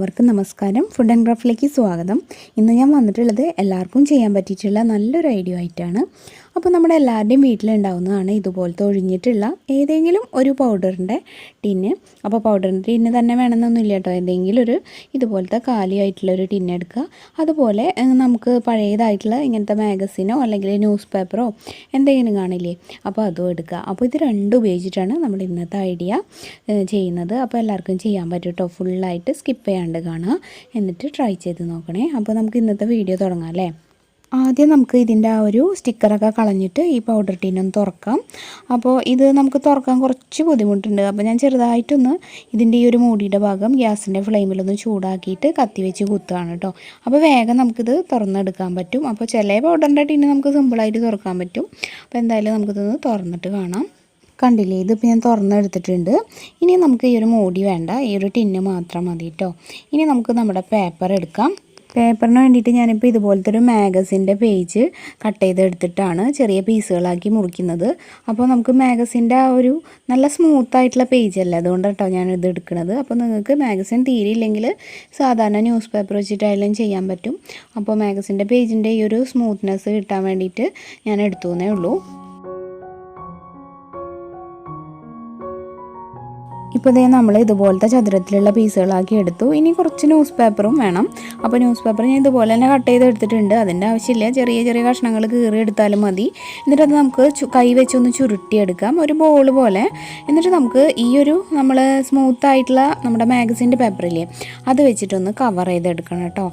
എല്ലാവർക്കും നമസ്കാരം. Food and ക്രാഫ്റ്റിലേക്ക് സ്വാഗതം. ഇന്ന് ഞാൻ വന്നിട്ടുള്ളത് എല്ലാവർക്കും ചെയ്യാൻ പറ്റിയിട്ടുള്ള നല്ലൊരു ഐഡിയ ആയിട്ടാണ്. അപ്പോൾ നമ്മുടെ എല്ലാവരുടെയും വീട്ടിലുണ്ടാവുന്നതാണ് ഇതുപോലത്തെ ഒഴിഞ്ഞിട്ടുള്ള ഏതെങ്കിലും ഒരു പൗഡറിൻ്റെ ടിന്ന്. അപ്പോൾ പൗഡറിൻ്റെ ടിന്ന് തന്നെ വേണമെന്നൊന്നുമില്ല കേട്ടോ. ഏതെങ്കിലും ഒരു ഇതുപോലത്തെ കാലിയായിട്ടുള്ള ഒരു ടിന്ന് എടുക്കുക. അതുപോലെ നമുക്ക് പഴയതായിട്ടുള്ള ഇങ്ങനത്തെ മാഗസിനോ അല്ലെങ്കിൽ ന്യൂസ് പേപ്പറോ എന്തെങ്കിലും കാണില്ലേ, അപ്പോൾ അതും എടുക്കുക. അപ്പോൾ ഇത് രണ്ടും ഉപയോഗിച്ചിട്ടാണ് നമ്മൾ ഇന്നത്തെ ഐഡിയ ചെയ്യുന്നത്. അപ്പോൾ എല്ലാവർക്കും ചെയ്യാൻ പറ്റും കേട്ടോ. ഫുള്ളായിട്ട് സ്കിപ്പ് ചെയ്യാണ്ട് കാണുക, എന്നിട്ട് ട്രൈ ചെയ്ത് നോക്കണേ. അപ്പോൾ നമുക്ക് ഇന്നത്തെ വീഡിയോ തുടങ്ങാം അല്ലേ. ആദ്യം നമുക്ക് ഇതിൻ്റെ ആ ഒരു സ്റ്റിക്കറൊക്കെ കളഞ്ഞിട്ട് ഈ പൗഡർ ടീനൊന്ന് തുറക്കാം. അപ്പോൾ ഇത് നമുക്ക് തുറക്കാൻ കുറച്ച് ബുദ്ധിമുട്ടുണ്ട്. അപ്പോൾ ഞാൻ ചെറുതായിട്ടൊന്ന് ഇതിൻ്റെ ഈ ഒരു മൂടിയുടെ ഭാഗം ഗ്യാസിൻ്റെ ഫ്ലെയിമിലൊന്ന് ചൂടാക്കിയിട്ട് കത്തി വെച്ച് കുത്തുകയാണ് കേട്ടോ. അപ്പോൾ വേഗം നമുക്കിത് തുറന്നെടുക്കാൻ പറ്റും. അപ്പോൾ ചില പൗഡറിൻ്റെ ടീന് നമുക്ക് സിമ്പിളായിട്ട് തുറക്കാൻ പറ്റും. അപ്പോൾ എന്തായാലും നമുക്കിതൊന്ന് തുറന്നിട്ട് കാണാം. കണ്ടില്ലേ, ഇതിപ്പോൾ ഞാൻ തുറന്നെടുത്തിട്ടുണ്ട്. ഇനി നമുക്ക് ഈ ഒരു മൂടി വേണ്ട, ഈ ഒരു ടിന്ന് മാത്രം മതി കേട്ടോ. ഇനി നമുക്ക് നമ്മുടെ പേപ്പർ എടുക്കാം. പേപ്പറിന് വേണ്ടിയിട്ട് ഞാനിപ്പോൾ ഇതുപോലത്തെ ഒരു മാഗസിൻ്റെ പേജ് കട്ട് ചെയ്തെടുത്തിട്ടാണ് ചെറിയ പീസുകളാക്കി മുറിക്കുന്നത്. അപ്പോൾ നമുക്ക് മാഗസിൻ്റെ ആ ഒരു നല്ല സ്മൂത്തായിട്ടുള്ള പേജല്ല, അതുകൊണ്ട് കേട്ടോ ഞാനിത് എടുക്കുന്നത്. അപ്പോൾ നിങ്ങൾക്ക് മാഗസിൻ തീരെയില്ലെങ്കിൽ സാധാരണ ന്യൂസ് പേപ്പർ വെച്ചിട്ടായാലും ചെയ്യാൻ പറ്റും. അപ്പോൾ മാഗസിൻ്റെ പേജിൻ്റെ ഈ ഒരു സ്മൂത്ത്നെസ് കിട്ടാൻ വേണ്ടിയിട്ട് ഞാൻ എടുത്തു എന്നേ ഉള്ളൂ. ഇപ്പോൾ ഇതേ നമ്മൾ ഇതുപോലത്തെ ചതുരത്തിലുള്ള പീസുകളാക്കി എടുത്തു. ഇനി കുറച്ച് ന്യൂസ് പേപ്പറും വേണം. അപ്പോൾ ന്യൂസ് പേപ്പർ ഞാൻ ഇതുപോലെ തന്നെ കട്ട് ചെയ്ത് എടുത്തിട്ടുണ്ട്. അതിൻ്റെ ആവശ്യമില്ല, ചെറിയ ചെറിയ കഷ്ണങ്ങൾ കീറി എടുത്താലും മതി. എന്നിട്ട് അത് നമുക്ക് കൈ വെച്ചൊന്ന് ചുരുട്ടിയെടുക്കാം, ഒരു ബോൾ പോലെ. എന്നിട്ട് നമുക്ക് ഈ ഒരു നമ്മൾ സ്മൂത്തായിട്ടുള്ള നമ്മുടെ മാഗസിൻ്റെ പേപ്പറില്ലേ, അത് വെച്ചിട്ടൊന്ന് കവർ ചെയ്തെടുക്കണം കേട്ടോ.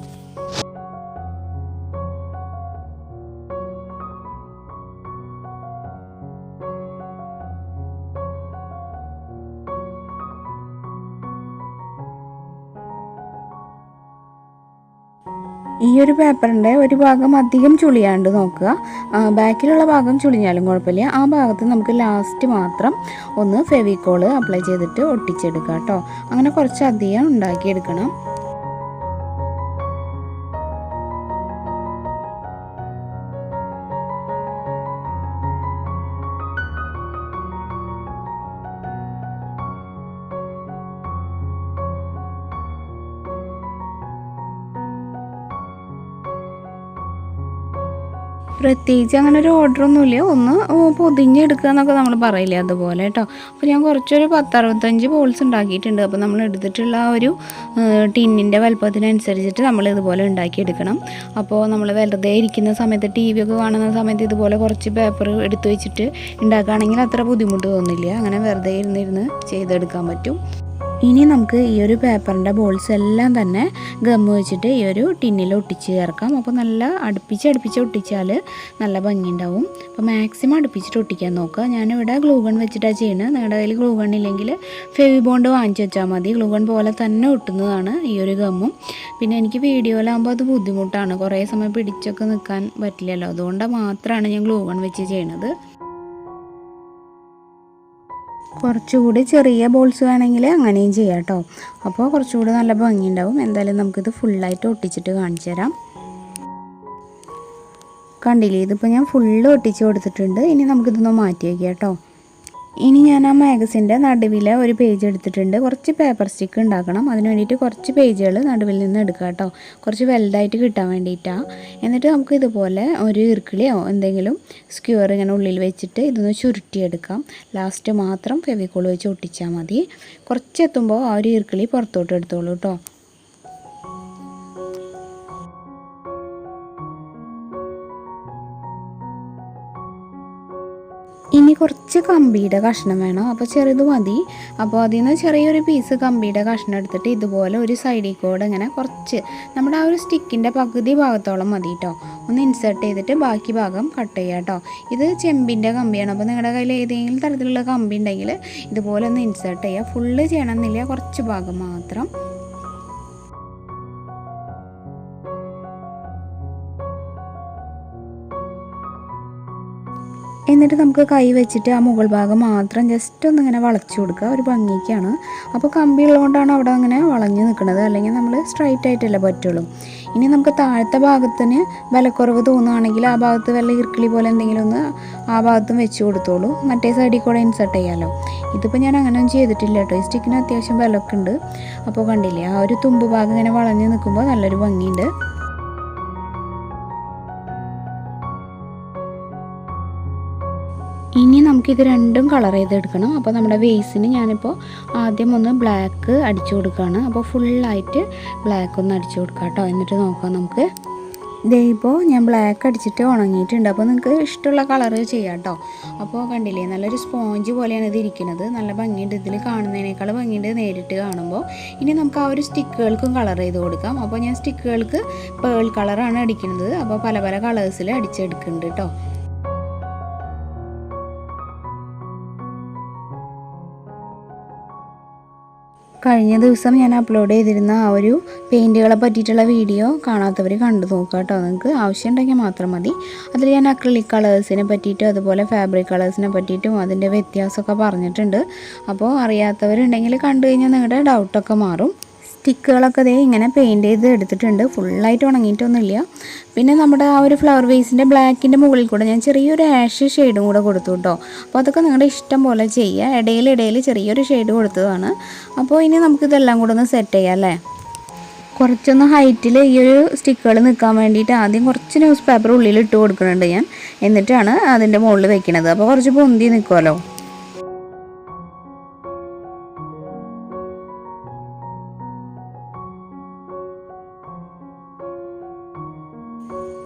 ഈ ഒരു പേപ്പറിൻ്റെ ഒരു ഭാഗം അധികം ചുളിയാണ്ട് നോക്കുക. ബാക്കിലുള്ള ഭാഗം ചുളിഞ്ഞാലും കുഴപ്പമില്ല. ആ ഭാഗത്ത് നമുക്ക് ലാസ്റ്റ് മാത്രം ഒന്ന് ഫെവിക്കോള് അപ്ലൈ ചെയ്തിട്ട് ഒട്ടിച്ചെടുക്കുക കേട്ടോ. അങ്ങനെ കുറച്ചധികം ഉണ്ടാക്കിയെടുക്കണം. പ്രത്യേകിച്ച് അങ്ങനെ ഒരു ഓർഡറൊന്നുമില്ല, ഒന്ന് പൊതിഞ്ഞെടുക്കുക എന്നൊക്കെ നമ്മൾ പറയില്ലേ, അതുപോലെ കേട്ടോ. അപ്പോൾ ഞാൻ കുറച്ചൊരു 10-65 ബോൾസ് ഉണ്ടാക്കിയിട്ടുണ്ട്. അപ്പോൾ നമ്മൾ എടുത്തിട്ടുള്ള ആ ഒരു ടിന്നിൻ്റെ വലുപ്പത്തിനനുസരിച്ചിട്ട് നമ്മൾ ഇതുപോലെ ഉണ്ടാക്കിയെടുക്കണം. അപ്പോൾ നമ്മൾ വെറുതെ ഇരിക്കുന്ന സമയത്ത് ടി വി ഒക്കെ കാണുന്ന സമയത്ത് ഇതുപോലെ കുറച്ച് പേപ്പർ എടുത്ത് വെച്ചിട്ട് ഉണ്ടാക്കുകയാണെങ്കിൽ അത്ര ബുദ്ധിമുട്ട് തോന്നില്ല. അങ്ങനെ വെറുതെ ഇരുന്നിരുന്ന് ചെയ്തെടുക്കാൻ പറ്റും. ഇനി നമുക്ക് ഈ ഒരു പേപ്പറിൻ്റെ ബോൾസ് എല്ലാം തന്നെ ഗമ്മ് വെച്ചിട്ട് ഈ ഒരു ടിന്നിൽ ഒട്ടിച്ച് ചേർക്കാം. അപ്പോൾ നല്ല അടുപ്പിച്ച് ഒട്ടിച്ചാൽ നല്ല ഭംഗിയുണ്ടാവും. അപ്പോൾ മാക്സിമം അടുപ്പിച്ചിട്ട് ഒട്ടിക്കാൻ നോക്കുക. ഞാനിവിടെ ഗ്ലൂഗൺ വെച്ചിട്ടാണ് ചെയ്യുന്നത്. നിങ്ങളുടെ കയ്യിൽ ഗ്ലൂഗൺ ഇല്ലെങ്കിൽ ഫെവി ബോണ്ട് വാങ്ങിച്ച് വെച്ചാൽ മതി. ഗ്ലൂഗൺ പോലെ തന്നെ ഒട്ടുന്നതാണ് ഈ ഒരു ഗമ്മും. പിന്നെ എനിക്ക് വീഡിയോയിലാകുമ്പോൾ അത് ബുദ്ധിമുട്ടാണ്, കുറേ സമയം പിടിച്ചൊക്കെ നിൽക്കാൻ പറ്റില്ലല്ലോ. അതുകൊണ്ട് മാത്രമാണ് ഞാൻ ഗ്ലൂഗൺ വെച്ച് ചെയ്യണത്. കുറച്ചുകൂടി ചെറിയ ബോൾസ് വേണമെങ്കിൽ അങ്ങനെയും ചെയ്യാം കേട്ടോ. അപ്പോൾ കുറച്ചുകൂടി നല്ല ഭംഗിയുണ്ടാവും. എന്തായാലും നമുക്കിത് ഫുള്ളായിട്ട് ഒട്ടിച്ചിട്ട് കാണിച്ചു തരാം. കണ്ടില്ലേ, ഇതിപ്പോൾ ഞാൻ ഫുള്ള് ഒട്ടിച്ച് കൊടുത്തിട്ടുണ്ട്. ഇനി നമുക്കിതൊന്ന് മാറ്റി വയ്ക്കാം കേട്ടോ. ഇനി ഞാൻ ആ മാഗസിൻ്റെ നടുവിലെ ഒരു പേജ് എടുത്തിട്ടുണ്ട്. കുറച്ച് പേപ്പർ സ്റ്റിക്ക് ഉണ്ടാക്കണം. അതിന് വേണ്ടിയിട്ട് കുറച്ച് പേജുകൾ നടുവിൽ നിന്ന് എടുക്കുക കേട്ടോ, കുറച്ച് വലുതായിട്ട് കിട്ടാൻ വേണ്ടിയിട്ടാണ്. എന്നിട്ട് നമുക്ക് ഇതുപോലെ ഒരു ഇർക്കിളിയോ എന്തെങ്കിലും സ്ക്യൂർ ഇങ്ങനെ ഉള്ളിൽ വെച്ചിട്ട് ഇതൊന്ന് ചുരുട്ടിയെടുക്കാം. ലാസ്റ്റ് മാത്രം ഫെവിക്കോൾ വെച്ച് ഒട്ടിച്ചാൽ മതി. കുറച്ചെത്തുമ്പോൾ ആ ഒരു ഇർക്കിളി പുറത്തോട്ട് എടുത്തോളൂ കേട്ടോ. ഇനി കുറച്ച് കമ്പിയുടെ കഷ്ണം വേണം. അപ്പോൾ ചെറുത് മതി. അപ്പോൾ അതിൽ നിന്ന് ചെറിയൊരു പീസ് കമ്പിയുടെ കഷ്ണം എടുത്തിട്ട് ഇതുപോലെ ഒരു സൈഡിൽ കൂടെ ഇങ്ങനെ കുറച്ച് നമ്മുടെ ആ ഒരു സ്റ്റിക്കിൻ്റെ പകുതി ഭാഗത്തോളം മതി കേട്ടോ, ഒന്ന് ഇൻസേർട്ട് ചെയ്തിട്ട് ബാക്കി ഭാഗം കട്ട് ചെയ്യുക കേട്ടോ. ഇത് ചെമ്പിൻ്റെ കമ്പിയാണ്. അപ്പോൾ നിങ്ങളുടെ കയ്യിൽ ഏതെങ്കിലും തരത്തിലുള്ള കമ്പി ഉണ്ടെങ്കിൽ ഇതുപോലെ ഒന്ന് ഇൻസേർട്ട് ചെയ്യുക. ഫുള്ള് ചെയ്യണമെന്നില്ല, കുറച്ച് ഭാഗം മാത്രം. എന്നിട്ട് നമുക്ക് കൈ വെച്ചിട്ട് ആ മുകൾ ഭാഗം മാത്രം ജസ്റ്റ് ഒന്നിങ്ങനെ വളച്ചു കൊടുക്കുക, ഒരു ഭംഗിക്കാണ്. അപ്പോൾ കമ്പി ഉള്ളതുകൊണ്ടാണ് അവിടെ അങ്ങനെ വളഞ്ഞ് നിൽക്കുന്നത്, അല്ലെങ്കിൽ നമ്മൾ സ്ട്രൈറ്റ് ആയിട്ടല്ലേ പറ്റുള്ളൂ. ഇനി നമുക്ക് താഴത്തെ ഭാഗത്തിന് വിലക്കുറവ് തോന്നുകയാണെങ്കിൽ ആ ഭാഗത്ത് വല്ല ഇർക്കിളി പോലെ എന്തെങ്കിലും ഒന്ന് ആ ഭാഗത്തും വെച്ച് കൊടുത്തോളൂ, മറ്റേ സൈഡിൽ കൂടെ ഇൻസേർട്ട് ചെയ്യാമല്ലോ. ഇതിപ്പോൾ ഞാൻ അങ്ങനെയൊന്നും ചെയ്തിട്ടില്ല കേട്ടോ. ഈ സ്റ്റിക്കിന് അത്യാവശ്യം വിലയൊക്കെ ഉണ്ട്. അപ്പോൾ കണ്ടില്ലേ, ആ ഒരു തുമ്പ് ഭാഗം ഇങ്ങനെ വളഞ്ഞ് നിൽക്കുമ്പോൾ നല്ലൊരു ഭംഗിയുണ്ട്. ഇനി നമുക്കിത് രണ്ടും കളർ ചെയ്തെടുക്കണം. അപ്പോൾ നമ്മുടെ വേസിന് ഞാനിപ്പോൾ ആദ്യം ഒന്ന് ബ്ലാക്ക് അടിച്ചു കൊടുക്കുകയാണ്. അപ്പോൾ ഫുള്ളായിട്ട് ബ്ലാക്ക് ഒന്ന് അടിച്ചു കൊടുക്കാം കേട്ടോ. എന്നിട്ട് നോക്കാം നമുക്ക്. ഇതേ ഇപ്പോൾ ഞാൻ ബ്ലാക്ക് അടിച്ചിട്ട് ഉണങ്ങിയിട്ടുണ്ട്. അപ്പോൾ നിങ്ങൾക്ക് ഇഷ്ടമുള്ള കളറ് ചെയ്യാം കേട്ടോ. അപ്പോൾ കണ്ടില്ലേ, നല്ലൊരു സ്പോഞ്ച് പോലെയാണ് ഇത് ഇരിക്കുന്നത്. നല്ല ഭംഗിയുണ്ട്, ഇതിൽ കാണുന്നതിനേക്കാൾ ഭംഗിയുണ്ട് നേരിട്ട് കാണുമ്പോൾ. ഇനി നമുക്ക് ആ ഒരു സ്റ്റിക്കുകൾക്കും കളർ ചെയ്ത് കൊടുക്കാം. അപ്പോൾ ഞാൻ സ്റ്റിക്കുകൾക്ക് പേൾ കളറാണ് അടിക്കുന്നത്. അപ്പോൾ പല പല കളേഴ്സിൽ അടിച്ചെടുക്കുന്നുണ്ട് കേട്ടോ. കഴിഞ്ഞ ദിവസം ഞാൻ അപ്ലോഡ് ചെയ്തിരുന്ന ആ ഒരു പെയിൻറ്റുകളെ പറ്റിയിട്ടുള്ള വീഡിയോ കാണാത്തവർ കണ്ടു നോക്കുക കേട്ടോ. നിങ്ങൾക്ക് ആവശ്യമുണ്ടെങ്കിൽ മാത്രം മതി. അതിൽ ഞാൻ അക്രിലിക് കളേഴ്സിനെ പറ്റിയിട്ടും അതുപോലെ ഫാബ്രിക് കളേഴ്സിനെ പറ്റിയിട്ടും അതിൻ്റെ വ്യത്യാസമൊക്കെ പറഞ്ഞിട്ടുണ്ട്. അപ്പോൾ അറിയാത്തവരുണ്ടെങ്കിൽ കണ്ടു കഴിഞ്ഞാൽ നിങ്ങളുടെ ഡൗട്ടൊക്കെ മാറും. സ്റ്റിക്കുകളൊക്കെ ദേ ഇങ്ങനെ പെയിൻറ്റ് ചെയ്ത് എടുത്തിട്ടുണ്ട്. ഫുള്ളായിട്ട് ഉണങ്ങിയിട്ടൊന്നുമില്ല. പിന്നെ നമ്മുടെ ആ ഒരു ഫ്ലവർ വേസിൻ്റെ ബ്ലാക്കിൻ്റെ മുകളിൽ കൂടെ ഞാൻ ചെറിയൊരു ആഷ് ഷെയ്ഡും കൂടെ കൊടുത്തു കേട്ടോ. അപ്പോൾ അതൊക്കെ നിങ്ങളുടെ ഇഷ്ടം പോലെ ചെയ്യുക. ഇടയിൽ ചെറിയൊരു ഷെയ്ഡ് കൊടുത്തതാണ്. അപ്പോൾ ഇനി നമുക്കിതെല്ലാം കൂടെ ഒന്ന് സെറ്റ് ചെയ്യാം അല്ലേ. കുറച്ചൊന്ന് ഹൈറ്റിൽ ഈ ഒരു സ്റ്റിക്കുകൾ നിൽക്കാൻ വേണ്ടിയിട്ട് ആദ്യം കുറച്ച് ന്യൂസ് പേപ്പർ ഉള്ളിൽ ഇട്ട് കൊടുക്കുന്നുണ്ട് ഞാൻ. എന്നിട്ടാണ് അതിൻ്റെ മുകളിൽ വെക്കുന്നത്. അപ്പോൾ കുറച്ച് പൊന്തി നിൽക്കുമല്ലോ.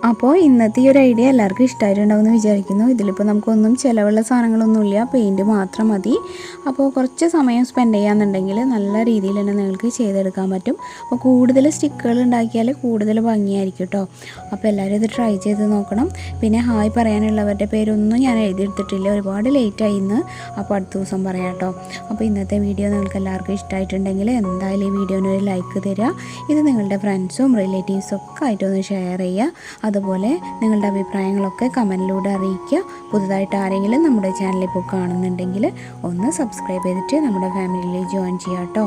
അപ്പോൾ ഇന്നത്തെ ഈ ഒരു ഐഡിയ എല്ലാവർക്കും ഇഷ്ടമായിട്ടുണ്ടാവുമെന്ന് വിചാരിക്കുന്നു. ഇതിലിപ്പോൾ നമുക്കൊന്നും ചിലവുള്ള സാധനങ്ങളൊന്നുമില്ല, പെയിൻറ്റ് മാത്രം മതി. അപ്പോൾ കുറച്ച് സമയം സ്പെൻഡ് ചെയ്യാന്നുണ്ടെങ്കിൽ നല്ല രീതിയിൽ തന്നെ നിങ്ങൾക്ക് ചെയ്തെടുക്കാൻ പറ്റും. അപ്പോൾ കൂടുതൽ സ്റ്റിക്കുകൾ ഉണ്ടാക്കിയാൽ കൂടുതൽ ഭംഗിയായിരിക്കും കേട്ടോ. അപ്പോൾ എല്ലാവരും ഇത് ട്രൈ ചെയ്ത് നോക്കണം. പിന്നെ ഹായ് പറയാനുള്ളവരുടെ പേരൊന്നും ഞാൻ എഴുതിയെടുത്തിട്ടില്ല, ഒരുപാട് ലേറ്റായി ഇന്ന്. അപ്പോൾ അടുത്ത ദിവസം പറയാം കേട്ടോ. അപ്പോൾ ഇന്നത്തെ വീഡിയോ നിങ്ങൾക്ക് എല്ലാവർക്കും ഇഷ്ടമായിട്ടുണ്ടെങ്കിൽ എന്തായാലും ഈ വീഡിയോന് ഒരു ലൈക്ക് തരിക. ഇത് നിങ്ങളുടെ ഫ്രണ്ട്സും റിലേറ്റീവ്സും ഒക്കെ ആയിട്ടൊന്ന് ഷെയർ ചെയ്യുക. അതുപോലെ നിങ്ങളുടെ അഭിപ്രായങ്ങളൊക്കെ കമൻറ്റിലൂടെ അറിയിക്കുക. പുതുതായിട്ട് ആരെങ്കിലും നമ്മുടെ ചാനൽ ഇപ്പോൾ കാണുന്നുണ്ടെങ്കിൽ ഒന്ന് സബ്സ്ക്രൈബ് ചെയ്തിട്ട് നമ്മുടെ ഫാമിലിയിൽ ജോയിൻ ചെയ്യാം കേട്ടോ.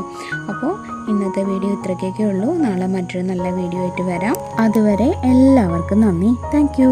അപ്പോൾ ഇന്നത്തെ വീഡിയോ ഇത്രയ്ക്കൊക്കെ ഉള്ളൂ. നാളെ മറ്റൊരു നല്ല വീഡിയോ ആയിട്ട് വരാം. അതുവരെ എല്ലാവർക്കും നന്ദി. താങ്ക്